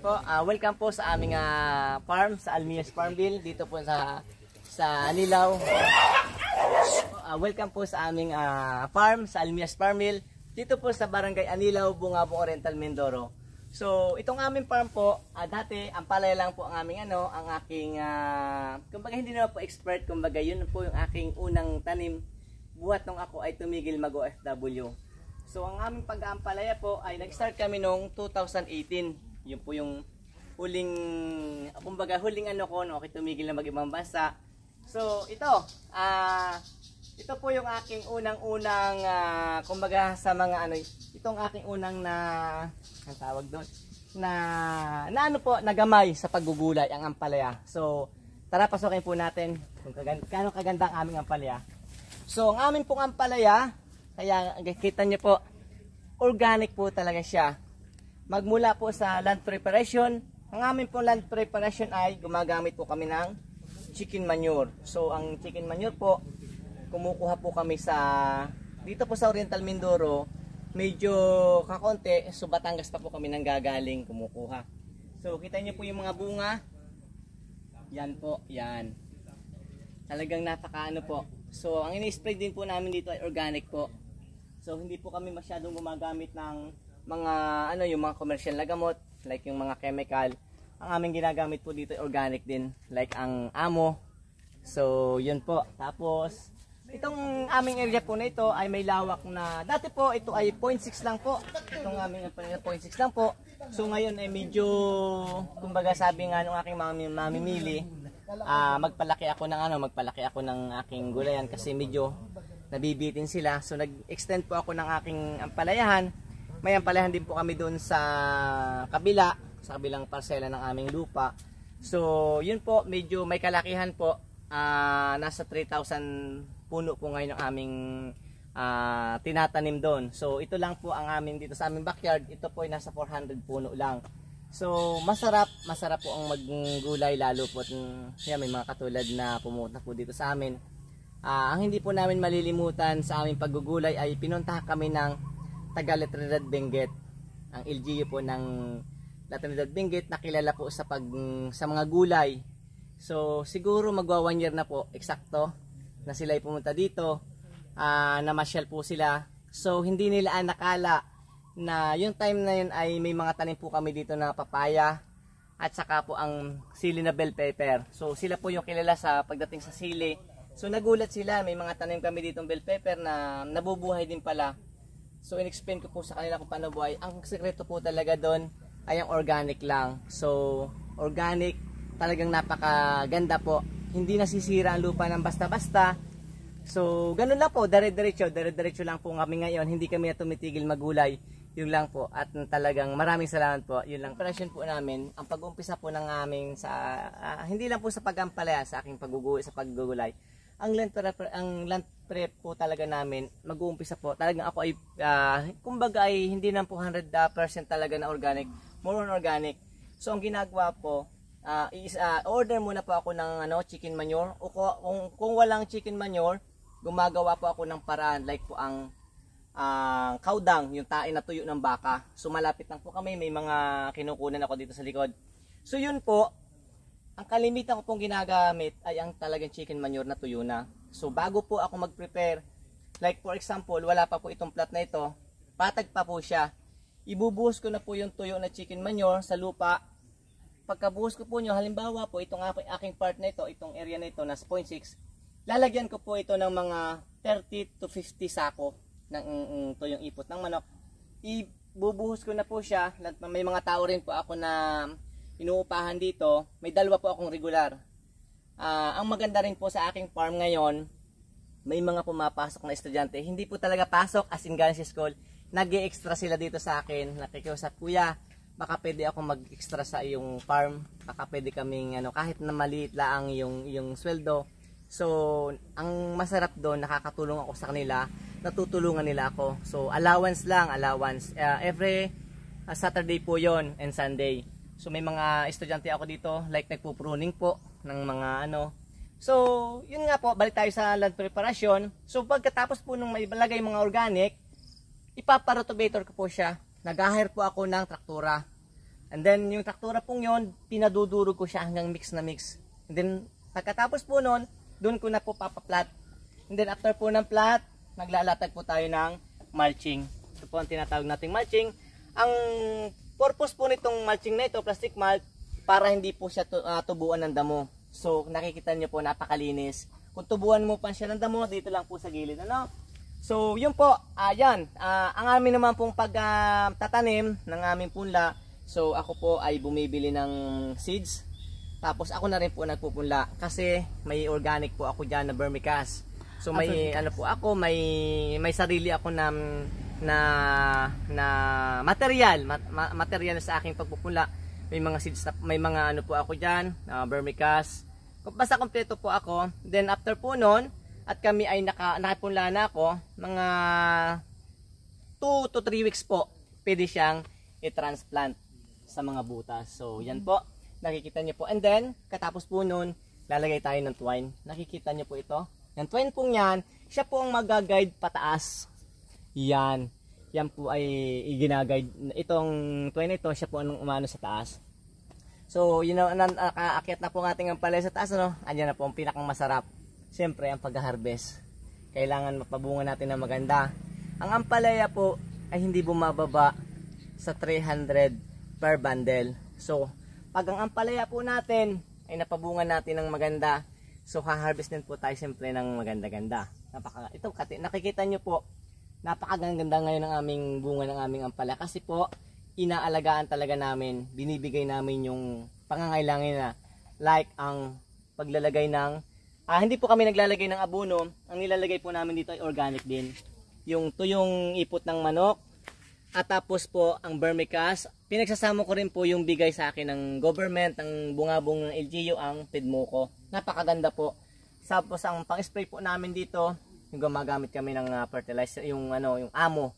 po. Welcome po sa aming farm, sa Almias Farmville, dito po sa Anilaw. Welcome po sa aming farm, sa Almias Farmville, dito po sa Barangay Anilaw, Bungabong Oriental, Mindoro. So, itong aming farm po, dati, ang palaya lang po ang aming ang aking, kumbaga hindi naman po expert, kumbaga yun po yung aking unang tanim, buhat nung ako ay tumigil mag-OFW. So, ang aming pag-aampalaya po ay nag-start kami noong 2018. Yun po yung huling, kumbaga huling ko, no, okay, tumigil na mag-ibang bansa. So, ito po yung aking unang-unang, kumbaga sa mga itong aking unang ang tawag doon, nagamay sa paggugulay ang ampalaya. So, tara pasokin po natin kung gaano kaganda ang aming ampalaya. So, ang aming pong ampalaya, kaya kita nyo po, organic po talaga siya. Magmula po sa land preparation, ang aming pong land preparation ay gumagamit po kami ng chicken manure. So, ang chicken manure po, kumukuha po kami dito po sa Oriental Mindoro, medyo kakonti, so Batangas pa po kami nang gagaling kumukuha. So, kita nyo po yung mga bunga. Yan po, yan. Talagang napakaano po. So, ang ini-spray din po namin dito ay organic po. So, hindi po kami masyadong gumagamit ng mga yung mga commercial na gamot, like yung mga chemical. Ang aming ginagamit po dito ay organic din, like ang amo. So, yun po. Tapos, itong aming area po na ito ay may lawak na, dati po ito ay 0.6 lang po. Itong aming 0.6 lang po. So, ngayon ay medyo, kumbaga sabi nga ng aking mamimili, magpalaki ako ng aking gulayan kasi medyo nabibitin sila. So nag-extend po ako ng aking ampalayahan. May ampalayahan din po kami doon sa kabilang parsela ng aming lupa. So yun po, medyo may kalakihan po. Nasa 3,000 puno po ngayon ang aming tinatanim doon. So ito lang po ang amin dito sa aming backyard. Ito po ay nasa 400 puno lang. So masarap po ang maggulay, lalo po yan, may mga katulad na pumunta po dito sa amin. Ang hindi po namin malilimutan sa aming paggugulay ay pinuntahan kami ng taga La Trinidad Benguet, ang LGU po ng La Trinidad Benguet, nakilala po sa mga gulay. So siguro magwa 1 year na po eksakto na sila ay pumunta dito, namasyal po sila. So hindi nila nakala na yung time na yun ay may mga tanim po kami dito na papaya at saka po ang sili na bell pepper. So sila po yung kilala sa pagdating sa sili. So nagulat sila, may mga tanim kami dito ng bell pepper na nabubuhay din pala. So in-explain ko po sa kanila kung paano buhay. Ang sekreto po talaga doon ay ang organic lang. So organic, talagang napakaganda po. Hindi nasisira ang lupa ng basta-basta. So ganun lang po, dire-diretso lang po kami ngayon. Hindi kami na tumitigil magulay. Yun lang po. At talagang maraming salamat po. Yun lang. Operasyon po namin, ang pag-umpisa po ng aming hindi lang po sa pag-ampalaya, sa aking paggugulay. Ang land prep po talaga namin, mag-uumpisa po. Talagang ako ay, kumbaga ay hindi na po 100% talaga na organic. More on organic. So ang ginagawa po, order muna po ako ng chicken manure. O kung walang chicken manure, gumagawa po ako ng paraan. Like po ang cow dung, yung tae na tuyo ng baka. So malapit lang po kami, may mga kinukunan ako dito sa likod. So yun po, ang kalimitan ko pong ginagamit ay ang talagang chicken manure na tuyo na. So bago po ako mag-prepare, like for example, wala pa po itong plat na ito, patag pa po siya. Ibubuhos ko na po yung tuyo na chicken manure sa lupa. Pagkabuhos ko po nyo, halimbawa po itong aking part na ito, itong area na ito, nasa 0.6, lalagyan ko po ito ng mga 30 to 50 sako ng tuyong ipot ng manok. Ibubuhos ko na po siya. May mga tao rin po ako na inuupahan dito. May dalawa po akong regular. Ang maganda rin po sa aking farm ngayon, may mga pumapasok na estudyante. Hindi po talaga pasok as in galing sa school. Nag-e-extra sila dito sa akin. Nakikiusap, kuya, baka pwede ako mag-extra sa iyong farm. Baka pwede kaming kahit na maliit lang yung sweldo. So, ang masarap doon, nakakatulong ako sa kanila. Natutulungan nila ako. So, allowance. Every Saturday po yon and Sunday. So may mga estudyante ako dito, like nagpo-pruning po ng mga So, yun nga po, balik tayo sa land preparation. So pagkatapos po nung may balagay mga organic, ipaparotobator ko po siya. Nag-hire po ako ng traktura. And then yung traktura pong yon, pinadudurog ko siya hanggang mix na mix. And then pagkatapos po nun, doon ko na po papaplat. And then after po ng plat, naglalatag po tayo ng mulching. Ito po ang tinatawag nating mulching. Ang purpose po nitong mulching na ito, plastic mulch, para hindi po siya tubuan ng damo. So nakikita nyo po, napakalinis. Kung tubuan mo pa siya ng damo, dito lang po sa gilid, ano? So yun po, ayan, ang amin naman pong pagtatanim ng aming punla. So ako po ay bumibili ng seeds. Tapos ako na rin po nagpupunla kasi may organic po ako diyan na vermicast. So may ano po ako, may sarili ako na material sa aking pagpupunla. May mga seeds na, may mga ano po ako diyan, vermicast. Basta kompleto po ako. Then after po noon, at kami ay nakapunla na ako, mga 2 to 3 weeks po, pwede siyang i-transplant sa mga butas. So, yan po, nakikita niyo po. And then, katapos po nun, lalagay tayo ng twine. Nakikita niyo po ito. Yung twine po yan, siya po ang mag-guide pataas. Yan. Yan po ay i-guide. Itong twine ito, siya po ang umano sa taas. So, yun na, nakaakyat na po ang ating ampalaya sa taas, ano? Andiyan na po ang pinakang masarap. Siyempre, ang pag-harvest. Kailangan mapabunga natin ng maganda. Ang ampalaya po ay hindi bumababa sa 300 per bundle. So, pag ang ampalaya po natin ay napabunga natin ng maganda, so ha-harvest din po tayo siyempre ng maganda-ganda. Ito, nakikita nyo po, napakaganda ngayon ng aming bunga ng aming ampalaya kasi po, inaalagaan talaga namin, binibigay namin yung pangangailangan na like ang paglalagay ng hindi po kami naglalagay ng abono. Ang nilalagay po namin dito ay organic din. Yung tuyong ipot ng manok. At tapos po ang vermicast. Pinagsasama ko rin po yung bigay sa akin ng government, ng bungabong ng LGU, ang Pedmoco. Napakaganda po. Tapos ang pang-spray po namin dito, yung gumagamit kami ng fertilizer, yung amo.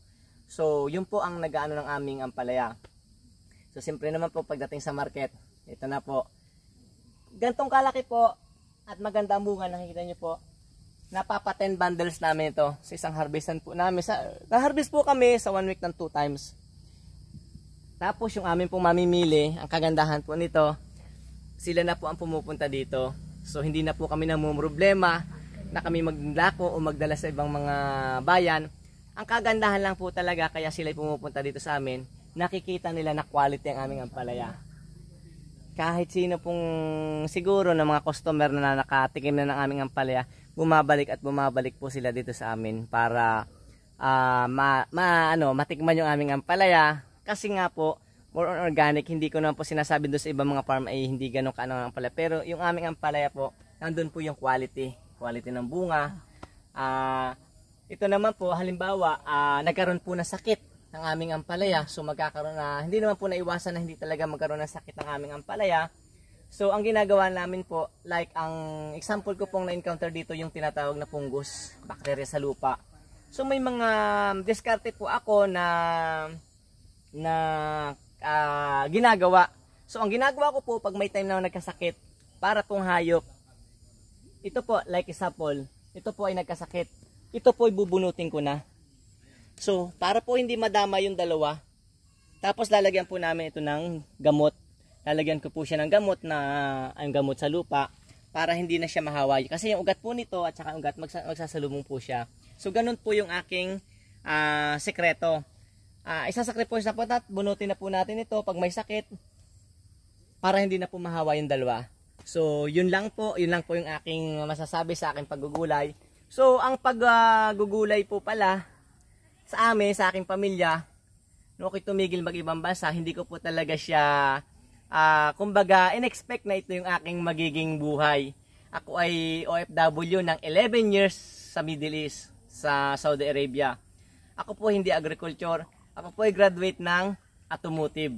So yun po ang nag-aano ng aming ampalaya. So siyempre naman po pagdating sa market, ito na po. Gantong kalaki po. At maganda ang bunga, nakikita nyo po. Napapa 10 bundles namin ito sa isang harvestan po namin. Na-harvest po kami sa 1 week ng 2 times. Tapos yung amin pong mamimili, ang kagandahan po nito, sila na po ang pumupunta dito. So hindi na po kami namumroblema na kami maglako o magdala sa ibang mga bayan. Ang kagandahan lang po talaga, kaya sila pumupunta dito sa amin, nakikita nila na quality ang aming ampalaya. Kahit sino pong siguro ng mga customer na nakatikim na ng aming ampalaya, bumabalik at bumabalik po sila dito sa amin para matikman yung aming ampalaya. Kasi nga po, more on organic, hindi ko naman po sinasabi doon sa ibang mga farm ay hindi ganun kaano ang ampalaya. Pero yung aming ampalaya po, nandun po yung quality ng bunga. Ito naman po, halimbawa, nagkaroon po ng sakit ng aming ampalaya. So magkakaroon na, hindi naman po naiwasan na hindi talaga magkaroon ng sakit ng aming ampalaya. So ang ginagawa namin po, like ang example ko pong na-encounter dito, yung tinatawag na fungus, bacteria sa lupa. So may mga diskarte po ako na ginagawa. So ang ginagawa ko po pag may time na nagkasakit, para pong hayop, ito po, like example, ito po ay nagkasakit. Ito po ay bubunutin ko na. So, para po hindi madama yung dalawa, tapos lalagyan po namin ito ng gamot. Lalagyan ko po siya ng gamot na ang gamot sa lupa para hindi na siya mahaway. Kasi yung ugat po nito at saka ugat magsasalubong po siya. So, ganun po yung aking sekreto. Isasakri po sa potat, bunutin na po natin ito pag may sakit para hindi na po mahaway yung dalawa. So, yun lang po yung aking masasabi sa aking paggugulay. So, ang paggugulay po pala, sa amin, sa aking pamilya, nung ako'y tumigil mag-ibang bansa, hindi ko po talaga siya, kumbaga, in-expect na ito yung aking magiging buhay. Ako ay OFW ng 11 years sa Middle East, sa Saudi Arabia. Ako po hindi agriculture, ako po ay graduate ng automotive.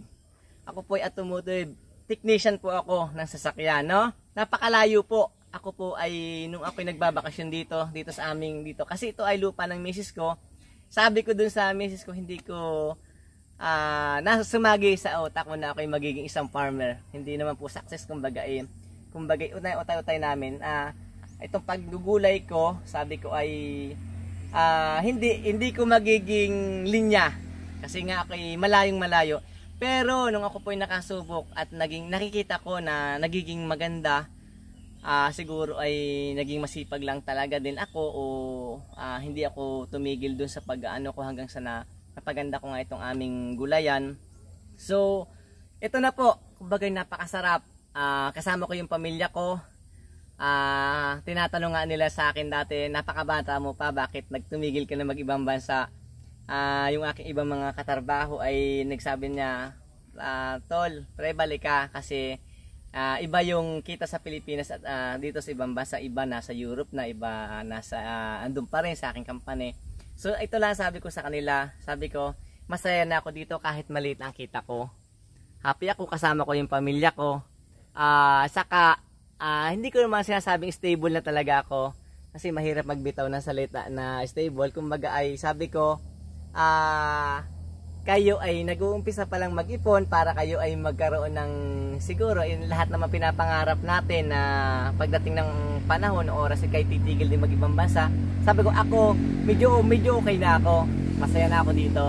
Ako po ay automotive technician po ako ng sasakyan, no? Napakalayo po. Ako po ay, nung ako'y nagbabakasyon dito sa aming dito, kasi ito ay lupa ng misis ko. Sabi ko dun sa misis ko, hindi ko nasumagi sa utak ko na ako'y magiging isang farmer. Hindi naman po success, kumbaga utay-utay namin. Itong paggugulay ko, sabi ko ay hindi ko magiging linya. Kasi nga ako'y malayong malayo. Pero nung ako po ay nakasubok at nakikita ko na nagiging maganda, siguro ay naging masipag lang talaga din ako o hindi ako tumigil dun sa pag-ano ko hanggang sa napaganda ko nga itong aming gulayan. So, ito na po, kumbaga napakasarap. Kasama ko yung pamilya ko. Tinatanong nga nila sa akin dati, napakabata mo pa, bakit nagtumigil ka na mag-ibang bansa? Yung aking ibang mga katrabaho ay nagsabi niya, Tol, pre balik ka kasi iba yung kita sa Pilipinas at dito sa ibang bansa, iba nasa Europe na, iba nasa andun pa rin sa aking company. So ito lang sabi ko sa kanila, sabi ko masaya na ako dito kahit maliit ang kita ko. Happy ako, kasama ko yung pamilya ko. Saka hindi ko naman sinasabing stable na talaga ako kasi mahirap magbitaw ng salita na stable. Kumbaga ay sabi ko kayo ay nag-uumpisa pa lang mag-ipon para kayo ay magkaroon ng siguro in lahat naman pinapangarap natin na pagdating ng panahon o oras ay kayo titigil din mag-ibang bansa. Sabi ko ako medyo okay na ako, masaya na ako dito.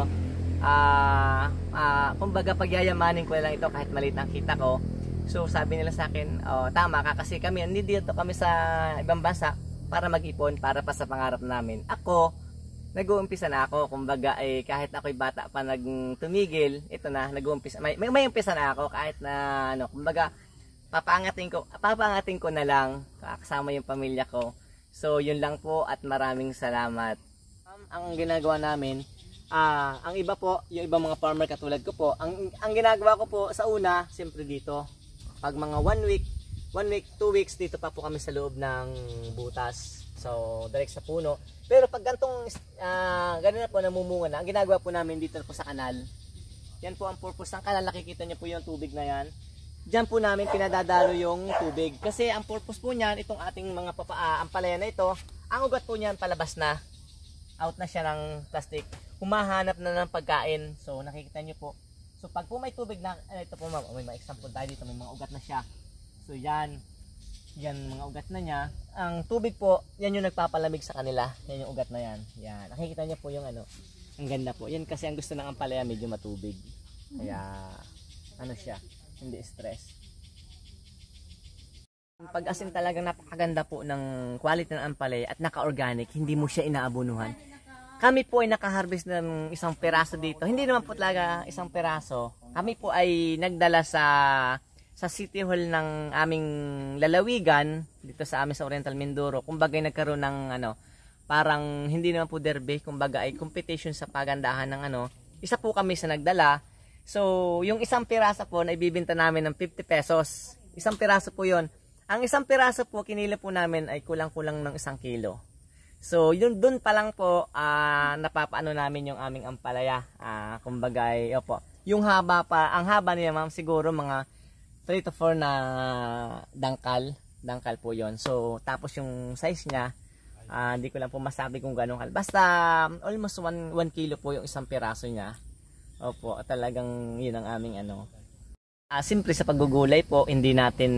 Kumbaga pagyayamanin ko lang ito kahit maliit ang kita ko. So sabi nila sa akin, tama ka kasi kami dito kami sa ibang bansa para mag-ipon para pa sa pangarap namin. Ako nag-uumpisa na ako, kumbaga kahit ako'y bata pa tumigil, ito na nag-uumpisa. May umpisa na ako kahit na kumbaga papangatin ko na lang kasama yung pamilya ko. So yun lang po at maraming salamat. Ang ginagawa namin, ang iba po, yung ibang mga farmer katulad ko po, ang ginagawa ko po sa una, siyempre dito, pag mga 1 week, 2 weeks dito pa po kami sa loob ng butas. So, direct sa puno. Pero pag gantong ganun na po namumunga na, ang ginagawa po namin dito po sa kanal. Yan po ang purpose ng kanal. Nakikita niyo po yung tubig na yan. Diyan po namin pinadadalo yung tubig. Kasi ang purpose po niyan, itong ating mga ampalaya na ito, ang ugat po niyan palabas na. Out na siya ng plastic. Humahanap na ng pagkain. So, nakikita niyo po. So, pag po may tubig na, ito po may example tayo dito, may mga ugat na siya. So, yan mga ugat na niya. Ang tubig po, yan yung nagpapalamig sa kanila. Yan yung ugat na yan. Yan. Nakikita niyo po yung ang ganda po. Yan kasi ang gusto ng ampalaya, medyo matubig. Kaya, siya, hindi stress. Pag asin talagang napakaganda po ng quality ng ampalaya at naka-organic, hindi mo siya inaabunuhan. Kami po ay nakaharvest ng isang peraso dito. Hindi naman po talaga isang peraso. Kami po ay nagdala sa City Hall ng aming lalawigan dito sa amin sa Oriental Mindoro. Kumbaga ay nagkaroon ng parang hindi naman po derby, kumbaga ay competition sa pagandahan ng isa po kami sa nagdala. So yung isang piraso po na ibibenta namin ng 50 pesos. Isang piraso po yon. Ang isang piraso po kinilo po namin ay kulang-kulang ng 1 kilo. So yun doon pa lang po napapaano namin yung aming ampalaya. Kumbaga ay yung haba pa, ang haba niya ma'am siguro mga 3 to 4 na dangkal po yon. So tapos yung size niya hindi ko lang po masabi kung gano'ng basta almost 1 kilo po yung isang piraso niya. Opo, talagang yun ang aming Siyempre sa paggugulay po, hindi natin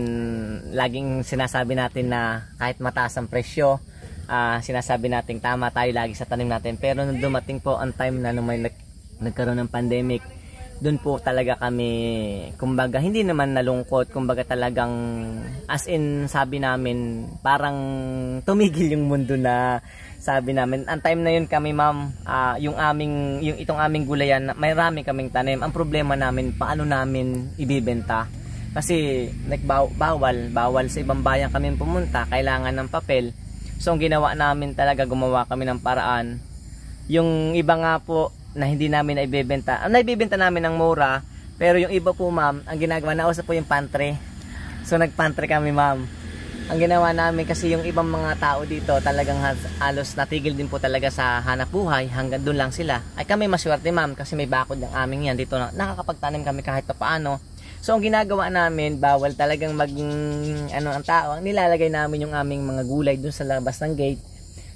laging sinasabi natin na kahit mataas ang presyo, sinasabi natin tama tayo lagi sa tanim natin. Pero nung dumating po ang time na nung may nagkaroon ng pandemic, doon po talaga kami, kumbaga hindi naman nalungkot, kumbaga talagang as in sabi namin parang tumigil yung mundo na sabi namin. Ang time na yun kami ma'am, yung itong aming gulayan, may rami kaming tanim. Ang problema namin, paano namin ibibenta? Kasi bawal sa ibang bayan kami pumunta, kailangan ng papel. So ang ginawa namin talaga, gumawa kami ng paraan. Yung iba nga po na hindi namin naibibenta. Naibibenta namin ng mura, pero yung iba po ma'am, ang ginagawa, nausa po yung pantry. So nagpantry kami ma'am. Ang ginawa namin kasi yung ibang mga tao dito talagang halos natigil din po talaga sa hanap buhay, hanggang doon lang sila. Ay kami maswerte ma'am kasi may bakod ng aming yan dito, nakakapagtanim kami kahit paano. So ang ginagawa namin, bawal talagang ang tao, ang nilalagay namin yung aming mga gulay doon sa labas ng gate.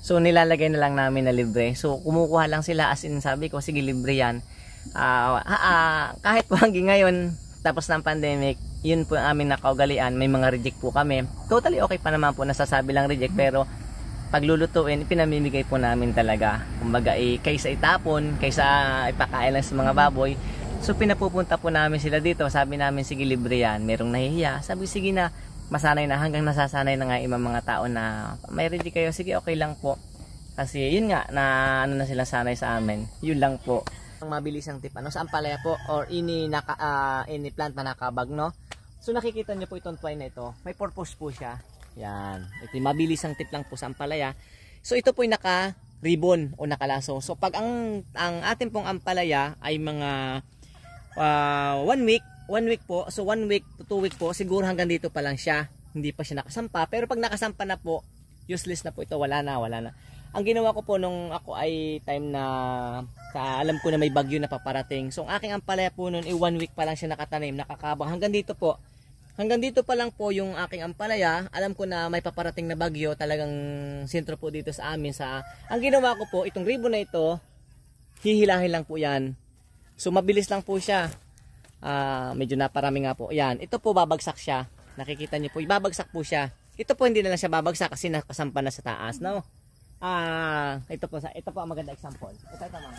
So nilalagay na lang namin na libre. So kumukuha lang sila, as in sabi ko sige libre yan. Kahit po hanggang ngayon tapos ng pandemic, yun po ang aming nakaugalian. May mga reject po kami. Totally okay pa naman po, nasasabi lang reject, pero paglulutuin, pinamimigay po namin talaga. Kumbaga kaysa itapon, kaysa ipakain lang sa mga baboy, So pinapupunta po namin sila dito. Sabi namin sige libre yan. Merong nahihiya. Sabi sige na, masanay na, hanggang nasasanay na nga yung mga tao na may ready kayo. Sige okay lang po. Kasi yun nga na ano na sila sanay sa amin. Yun lang po. Ang mabilis ang tip ano sa ampalaya po or ini plant na nakabag no. So nakikita niyo po itong twine na ito. May purpose po siya. Yan. Ito yung mabilis ang tip lang po sa ampalaya. So ito po yung naka ribbon o nakalaso. So pag ang atin pong ampalaya ay mga 1 week po. So 1 week to 2 week po, siguro hanggang dito pa lang siya. Hindi pa siya nakasampa. Pero pag nakasampa na po, useless na po ito. Wala na. Ang ginawa ko po nung ako ay time na alam ko na may bagyo na paparating. So ang aking ampalaya po noon ay 1 week pa lang siya nakatanim, nakakabang. Hanggang dito po. Hanggang dito pa lang po yung aking ampalaya. Alam ko na may paparating na bagyo, talagang sentro po dito sa amin. Ang ginawa ko po, itong ribbon na ito, hihilahin lang po yan. So mabilis lang po siya. Medyo naparami nga po. Yan, ito po babagsak siya. Nakikita niyo po, babagsak po siya. Ito po hindi na lang siya babagsak kasi nakasampa na sa taas. No? Ito po ang maganda example. Ito ma'am.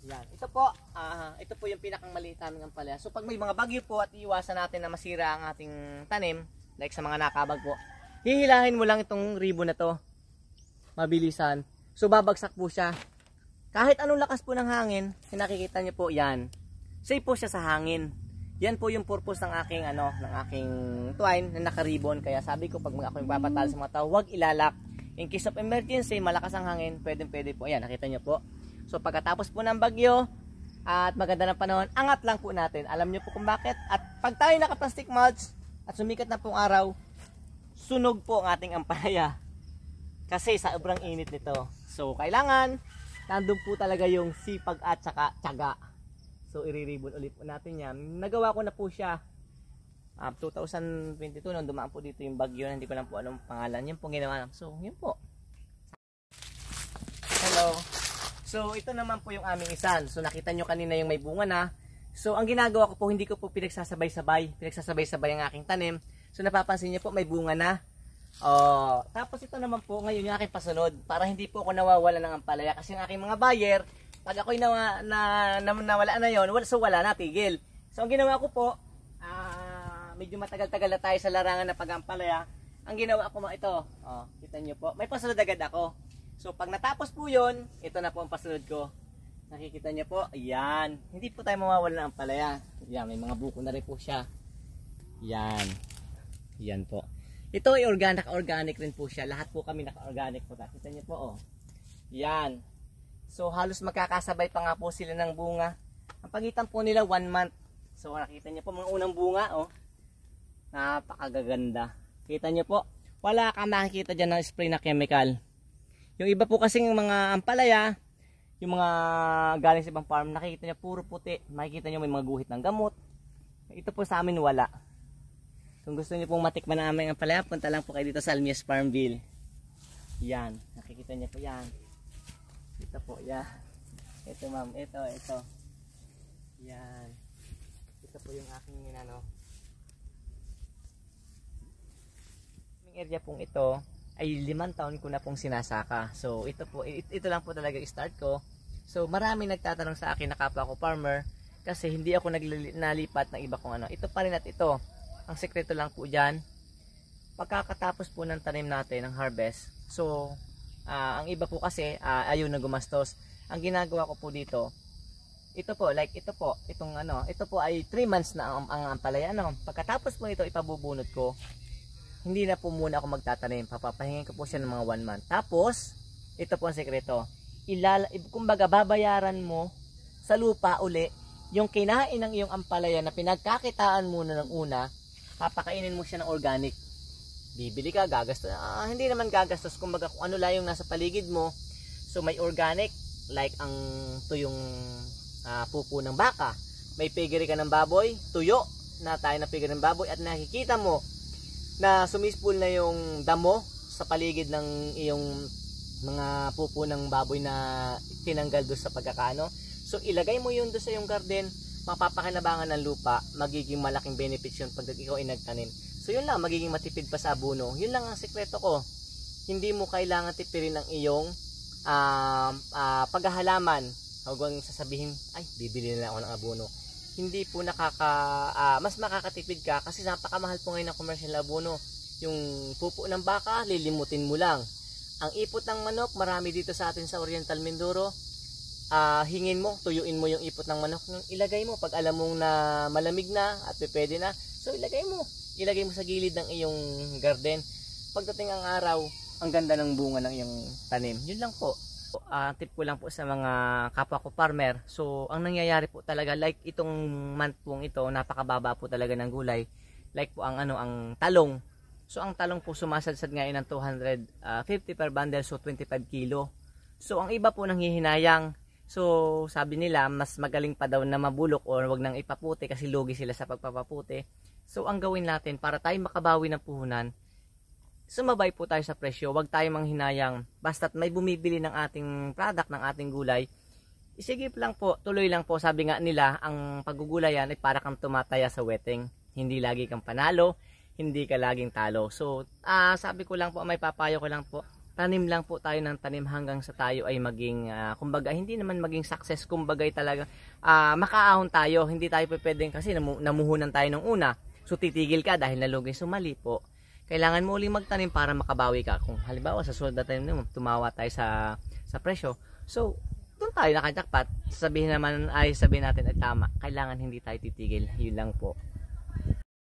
Yan. Ito po yung pinakang maliit naming ampalaya. So pag may mga bagyo po at iiwasan natin na masira ang ating tanim, like sa mga nakabag po, hihilahin mo lang itong ribbon na to. Mabilisan. So babagsak po siya. Kahit anong lakas po ng hangin, nakikita niyo po yan. Safe po siya sa hangin. Yan po yung purpose ng aking ng aking twine na naka-ribbon. Kaya sabi ko pag ako yung papatalo sa mga tao, huwag ilalak. In case of emergency, malakas ang hangin, pwede po. Ayan, nakita niyo po. So pagkatapos po ng bagyo at maganda ng panahon, angat lang po natin. Alam niyo po kung bakit. At pag tayo naka-plastic mulch at sumikat na pong araw, sunog po ang ating ampalaya. Kasi sa sobrang init nito. So kailangan, nandun po talaga yung sipag at saka tiyaga. So i-ribbon ulit po natin yan. Nagawa ko na po siya 2022 nung dumaan po dito yung bagyo. Hindi ko lang po anong pangalan. Yun po ginawa. So yun po. Hello. So ito naman po yung aming isan. So nakita nyo kanina yung may bunga na. So ang ginagawa ko po, hindi ko po pinagsasabay-sabay ang aking tanim. So napapansin nyo po may bunga na. Tapos ito naman po ngayon yung aking pasunod para hindi po ako nawawala ng ampalaya. Kasi yung aking mga buyer, pag ako'y nawala na yun, so wala na, tigil. So ang ginawa ko po, medyo matagal-tagal na tayo sa larangan ng pag-ampalaya. Ang ginawa ko ito, kita nyo po, may pasunod agad ako. So pag natapos po yun, ito na po ang pasunod ko. Nakikita nyo po, ayan. Hindi po tayo mawawala ng ampalaya. Ayan, may mga buko na rin po siya. Yan. Yan po. Ito ay organic rin po siya. Lahat po kami naka-organic po. Nakita nyo po, Yan. So halos magkakasabay pa nga po sila ng bunga. Ang pagitan po nila 1 month. So nakita nyo po mga unang bunga, napakagaganda. Kita nyo po, wala kang makikita dyan ng spray na chemical. Yung iba po kasing mga ampalaya, yung mga galing sa ibang farm, nakikita nyo puro puti. Makikita nyo may mga guhit ng gamot. Ito po sa amin wala. Kung gusto nyo pong matikman na aming ampalaya, punta lang po kayo dito sa Almias Farmville. Yan, nakikita nyo po yan. Ito po, yan. Ito ma'am, ito. Yan. Ito po yung aking Yung area pong ito ay 5 taon ko na pong sinasaka. So ito lang po talaga yung start ko. So marami nagtatanong sa akin na kapwa ko farmer kasi hindi ako nalipat ng iba kong Ito pa rin at ito. Ang sekreto lang po dyan, pagkakatapos po ng tanim natin, ng harvest. So ang iba po kasi ayaw na gumastos. Ang ginagawa ko po dito, ito po ay 3 months na ang ampalaya. Pagkatapos po ito ipabubunot ko, hindi na po muna ako magtatanim. Papapahingin ko po siya ng mga 1 month. Tapos, ito po ang sekreto. Kumbaga, babayaran mo sa lupa uli yung kinain ng iyong ampalaya na pinagkakitaan muna ng una, papakainin mo siya ng organic. Bibili ka, gagastos. Hindi naman gagastos. Kumbaga, kung ano lang yung nasa paligid mo. So, may organic, like ang tuyong pupo ng baka. May piggery ka ng baboy, tuyo na tayo na piggery ng baboy at nakikita mo na sumispul na yung damo sa paligid ng iyong mga pupo ng baboy na tinanggal doon sa pagkakano. So ilagay mo yun doon sa iyong garden, mapapakinabangan ng lupa, magiging malaking benefits yun pag ikaw ay nagtanim. So yun lang, magiging matipid pa sa abono. Yun lang ang sekreto ko. Hindi mo kailangan tipirin ng iyong paghahalaman. Huwag mong sasabihin, ay, bibili na lang ako ng abono. Hindi po mas makakatipid ka kasi napakamahal po ngayon ng commercial abono. Yung pupo ng baka, lilimutin mo lang. Ang ipot ng manok, marami dito sa atin sa Oriental Mindoro. Hingin mo, tuyuin mo yung ipot ng manok, ilagay mo pag alam mong na malamig na at pwede na. So ilagay mo sa gilid ng iyong garden. Pagdating ang araw, ang ganda ng bunga ng iyong tanim. Yun lang po. Tip ko lang po sa mga kapwa ko farmer. So ang nangyayari po talaga, like itong month pong ito, napakababa po talaga ng gulay. Like po ang talong. So ang talong po sumasadsad ngayon ng 250 per bundle, so 25 kilo. So ang iba po nanghihinayang. So sabi nila mas magaling pa daw na mabulok o wag nang ipaputi kasi lugi sila sa pagpapaputi. So ang gawin natin para tayo makabawi ng puhunan, sumabay po tayo sa presyo. Wag tayo manghinayang. Basta't may bumibili ng ating product, ng ating gulay, isigip lang po, tuloy lang po. Sabi nga nila, ang paggugulayan ay para kang tumataya sa weteng. Hindi lagi kang panalo, hindi ka laging talo. So sabi ko lang po, may papayo ko lang po, tanim lang po tayo ng tanim hanggang sa tayo ay maging kumbaga hindi naman maging success, kumbaga talaga makaahon tayo. Hindi tayo pwedeng kasi namuhunan tayo nung una, so titigil ka dahil nalugi. So mali po, kailangan mo uling magtanim para makabawi ka. Kung halimbawa sa susunod na tanim mo tumawa tayo sa presyo, so doon tayo nakajakpat. Sabihin natin ay tama, kailangan hindi tayo titigil. Yun lang po.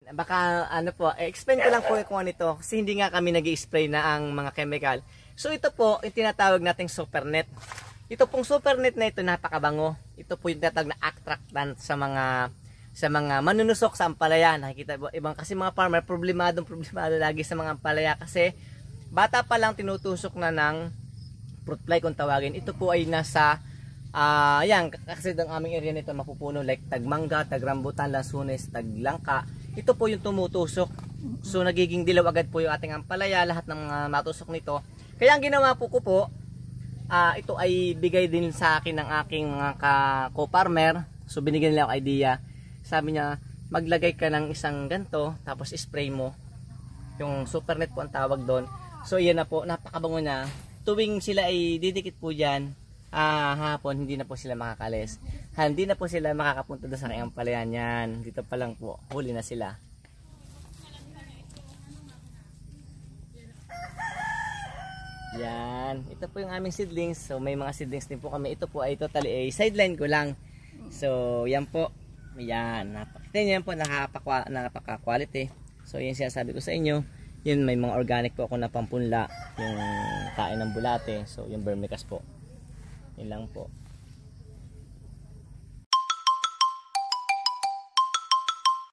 Baka explain ko lang po kung ano ito kasi hindi nga kami nag-i-spray na ang mga chemical. So ito po yung tinatawag nating super net. Ito pong super net na ito napakabango. Ito po yung tinatawag na attractant sa mga manunusok sa ampalaya. Nakikita po ibang kasi mga farmer problemado lagi sa mga ampalaya kasi bata pa lang tinutusok na ng fruit fly kung tawagin. Ito po ay nasa yan kasi ang aming area nito mapupuno like tagmangga, tagrambutan, lansunes, taglangka. Ito po yung tumutusok. So nagiging dilaw agad po yung ating ampalaya, lahat ng mga matusok nito. Kaya ang ginawa po ko po, ito ay bigay din sa akin ng aking mga co-farmer. So binigyan nila ako idea. Sabi niya, maglagay ka ng isang ganto, tapos spray mo. Yung super net po ang tawag doon. So yan na po, napakabango na. Tuwing sila ay didikit po dyan, hapon hindi na po sila makakalis. Hindi na po sila makakapunta doon sa kanyang palayan yan. Dito pa lang po, huli na sila. Yan, ito po yung aming seedlings. So may mga seedlings din po kami. Ito po ay totally sideline ko lang. So yan po. Yan, napakita po, napaka-quality. So yan sinasabi ko sa inyo. Yun, may mga organic po ako na pampunla. Yung kain ng bulate. So yung vermicast po. Yun lang po.